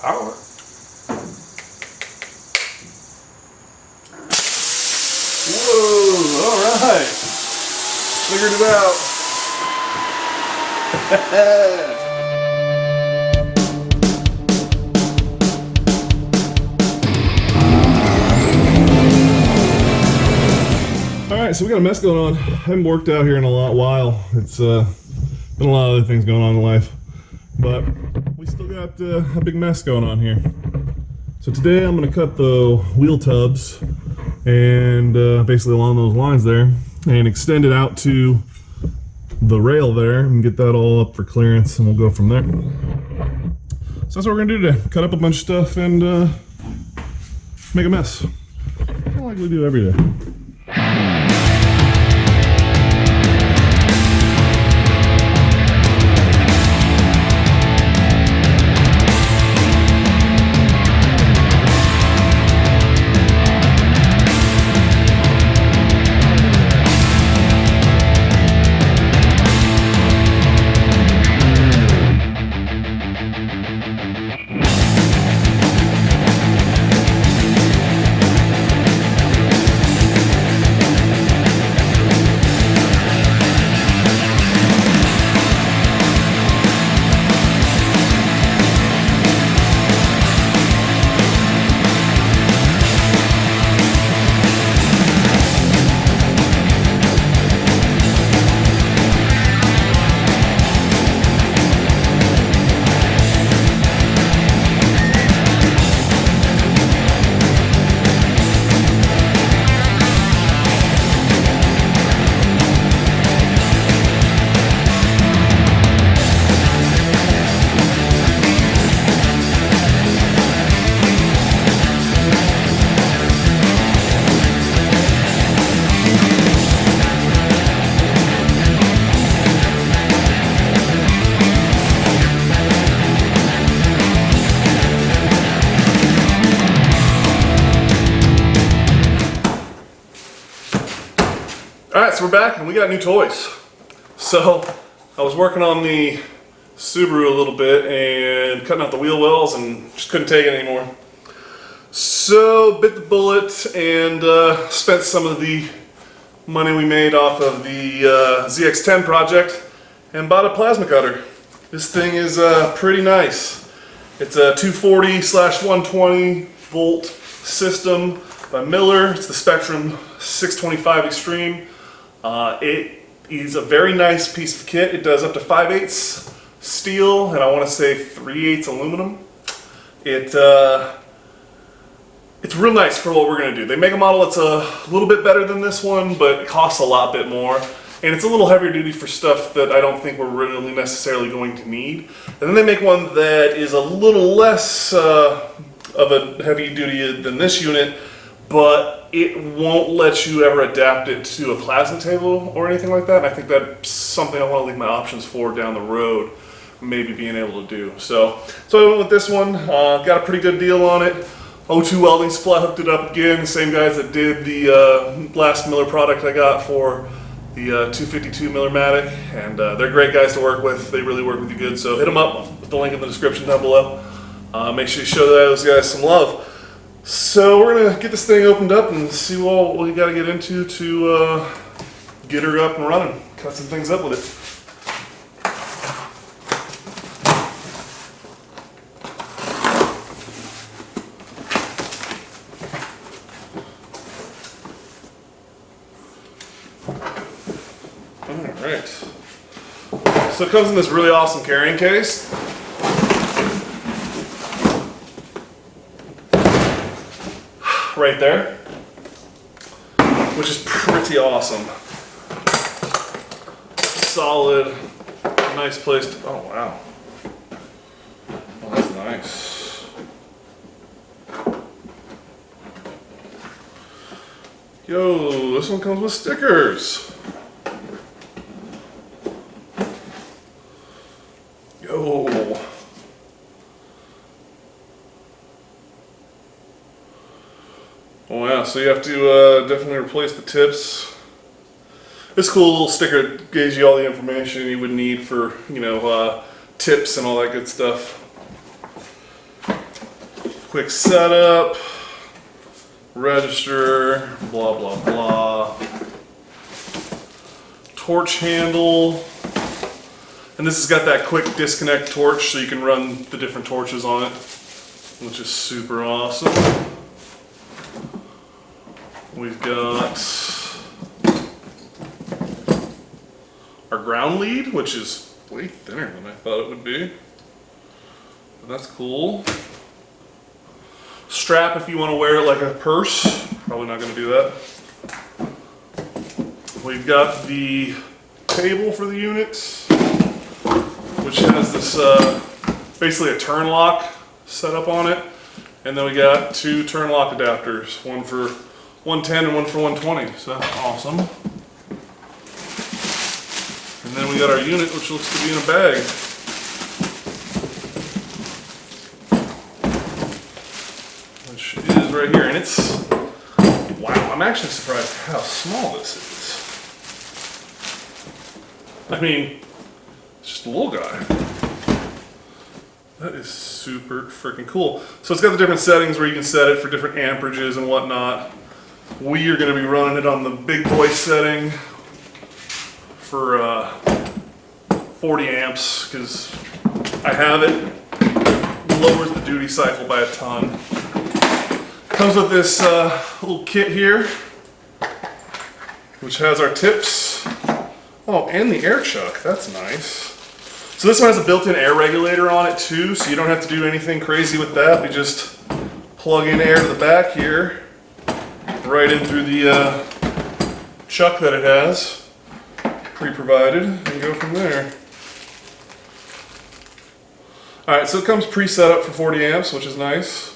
Power. Whoa, alright. Figured it out. Alright, so we got a mess going on. I haven't worked out here in a while. It's been a lot of other things going on in life. But we still got a big mess going on here. So today I'm going to cut the wheel tubs and basically along those lines there and extend it out to the rail there and get that all up for clearance, and we'll go from there. So that's what we're going to do today. Cut up a bunch of stuff and make a mess. Kind of like we do every day. Alright, so we're back and we got new toys. So I was working on the Subaru a little bit and cutting out the wheel wells and just couldn't take it anymore. So bit the bullet and spent some of the money we made off of the ZX10 project and bought a plasma cutter. This thing is pretty nice. It's a 240/120 volt system by Miller. It's the Spectrum 625 X-Treme. It is a very nice piece of kit. It does up to 5/8 steel and I want to say 3/8 aluminum. It's real nice for what we're going to do. They make a model that's a little bit better than this one, but it costs a lot bit more. And it's a little heavier duty for stuff that I don't think we're really necessarily going to need. And then they make one that is a little less of a heavy duty than this unit, but it won't let you ever adapt it to a plasma table or anything like that. And I think that's something I want to leave my options for down the road, maybe being able to do. So I went with this one, got a pretty good deal on it. O2 welding supply hooked it up again, the same guys that did the last Miller product I got for the 252 Millermatic, and they're great guys to work with. They really work with you good, so hit them up with the link in the description down below. Make sure you show those guys some love. So we're going to get this thing opened up and see what we got to get into to get her up and running, cut some things up with it. Alright, so it comes in this really awesome carrying case. Right there, which is pretty awesome. Solid, nice place to, oh wow. Oh, that's nice. Yo, this one comes with stickers. Yo. Oh yeah, so you have to definitely replace the tips. This cool little sticker gives you all the information you would need for, you know, tips and all that good stuff. quick setup, register, blah, blah, blah. Torch handle. And this has got that quick disconnect torch so you can run the different torches on it, which is super awesome. We've got our ground lead, which is way thinner than I thought it would be. But that's cool. Strap if you want to wear it like a purse. Probably not going to do that. We've got the cable for the units, which has this basically a turn lock set up on it. And then we got 2 turn lock adapters, one for 110 and one for 120, so that's awesome. And then we got our unit, which looks to be in a bag. Which is right here, and it's, wow, I'm actually surprised how small this is. I mean, it's just a little guy. That is super freaking cool. So it's got the different settings where you can set it for different amperages and whatnot. We are going to be running it on the big boy setting for 40 amps because I have it. Lowers the duty cycle by a ton. Comes with this little kit here, which has our tips. Oh, and the air chuck. That's nice. So this one has a built-in air regulator on it too, so you don't have to do anything crazy with that. We just plug in air to the back here, right in through the chuck that it has, pre-provided, and go from there. Alright, so it comes pre-set up for 40 amps, which is nice.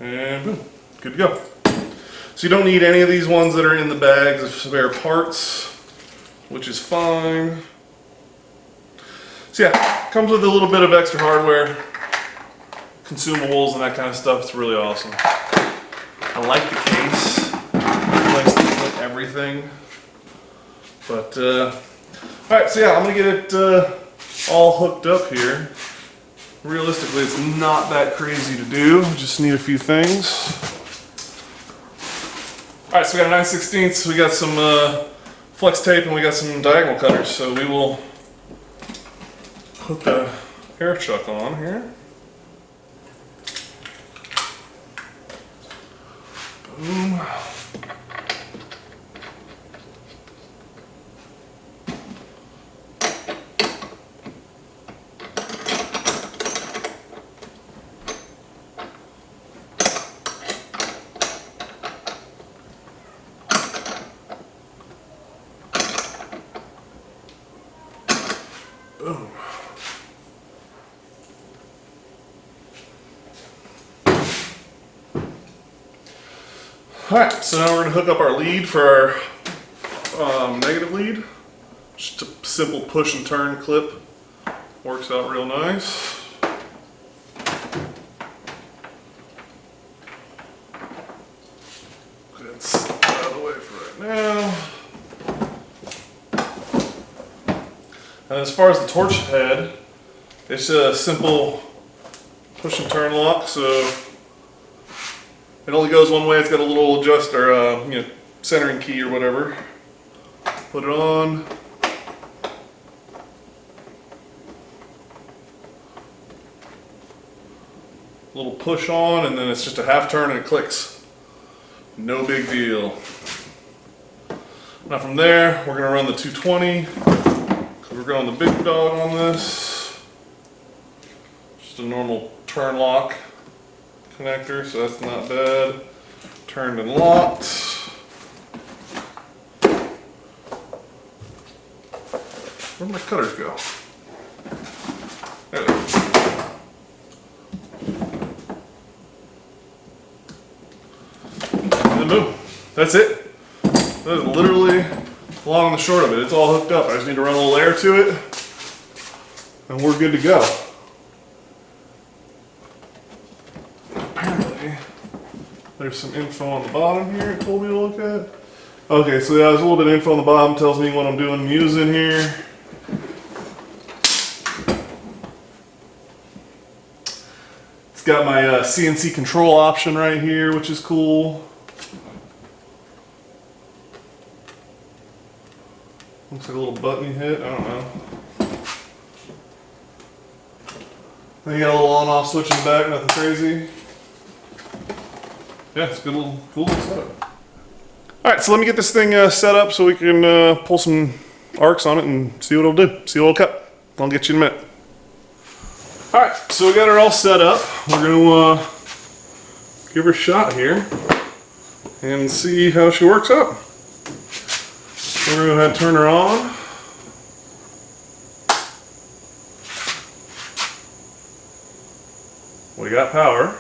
And boom, good to go. So you don't need any of these ones that are in the bags of spare parts, which is fine. So yeah, comes with a little bit of extra hardware, consumables and that kind of stuff. It's really awesome. I like the case. It likes to put everything. But, alright, so yeah, I'm going to get it all hooked up here. Realistically, it's not that crazy to do. Just need a few things. Alright, so we got a 9/16, we got some flex tape, and we got some diagonal cutters. So we will put the air chuck on here. Boom. Boom. Alright, so now we're going to hook up our lead for our negative lead. Just a simple push and turn clip. Works out real nice. That's out of the way for right now. And as far as the torch head, it's a simple push and turn lock, so it only goes one way. It's got a little adjuster, centering key or whatever. Put it on. A little push on, and then it's just a half turn and it clicks. No big deal. Now from there, we're going to run the 220. We're going the big dog on this. Just a normal turn lock connector, so that's not bad. Turned and locked. Where'd my cutters go? There they go. And then boom. That's it. That is literally long and the short of it. It's all hooked up. I just need to run a little air to it, and we're good to go. Apparently, there's some info on the bottom here it told me to look at. Okay, so yeah, there's a little bit of info on the bottom, tells me what I'm doing and using here. It's got my CNC control option right here, which is cool. Looks like a little button you hit, I don't know. Then you got a little on-off switch in the back, nothing crazy. Yeah, it's a good little, cool little setup. Alright, so let me get this thing set up so we can pull some arcs on it and see what it'll do, see what it'll cut. I'll get you in a minute. Alright, so we got her all set up. We're going to give her a shot here and see how she works out. We're going to go ahead and turn her on. We got power.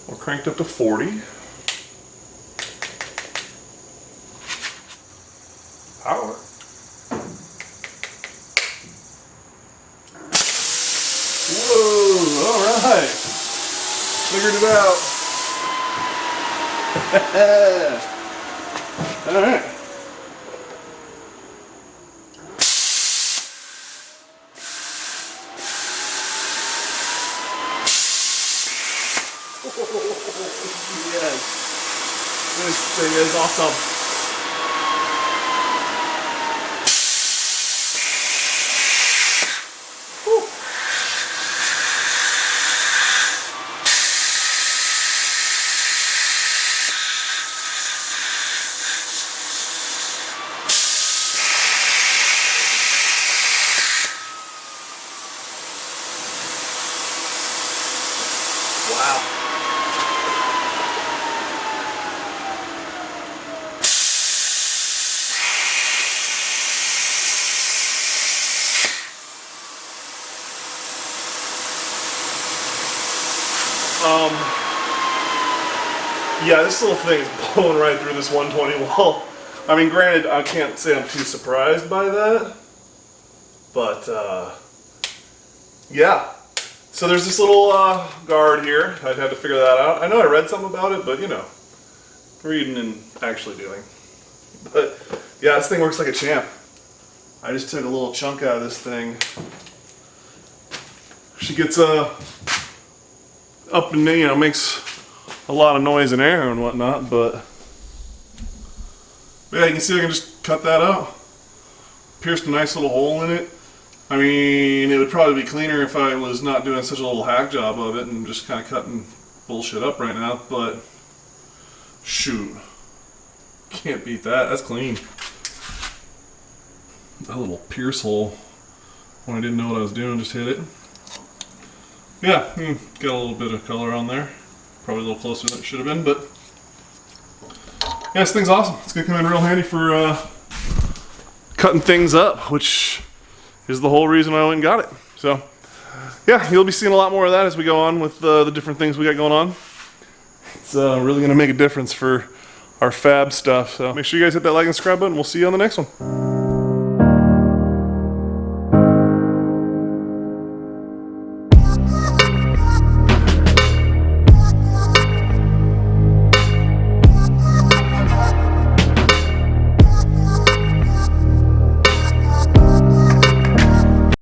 We're cranked up to 40. Power. Whoa, alright. Figured it out. Alright. Yes. This thing is awesome. Whew. Wow. Yeah, this little thing is blowing right through this 120 wall. I mean, granted, I can't say I'm too surprised by that, but yeah. So there's this little guard here. I'd have to figure that out. I know I read something about it, but you know, reading and actually doing. But yeah, this thing works like a champ. I just took a little chunk out of this thing. She gets up and, you know, makes a lot of noise and air and whatnot, but yeah, you can see I can just cut that out. Pierced a nice little hole in it. I mean, it would probably be cleaner if I was not doing such a little hack job of it and just kind of cutting bullshit up right now, but shoot, can't beat that. That's clean. That little pierce hole, when I didn't know what I was doing, just hit it. Yeah, got a little bit of color on there. Probably a little closer than it should have been, but yeah, this thing's awesome. It's gonna come in real handy for cutting things up, which is the whole reason I went and got it. So yeah, you'll be seeing a lot more of that as we go on with the different things we got going on. It's really gonna make a difference for our fab stuff. So make sure you guys hit that like and subscribe button. We'll see you on the next one.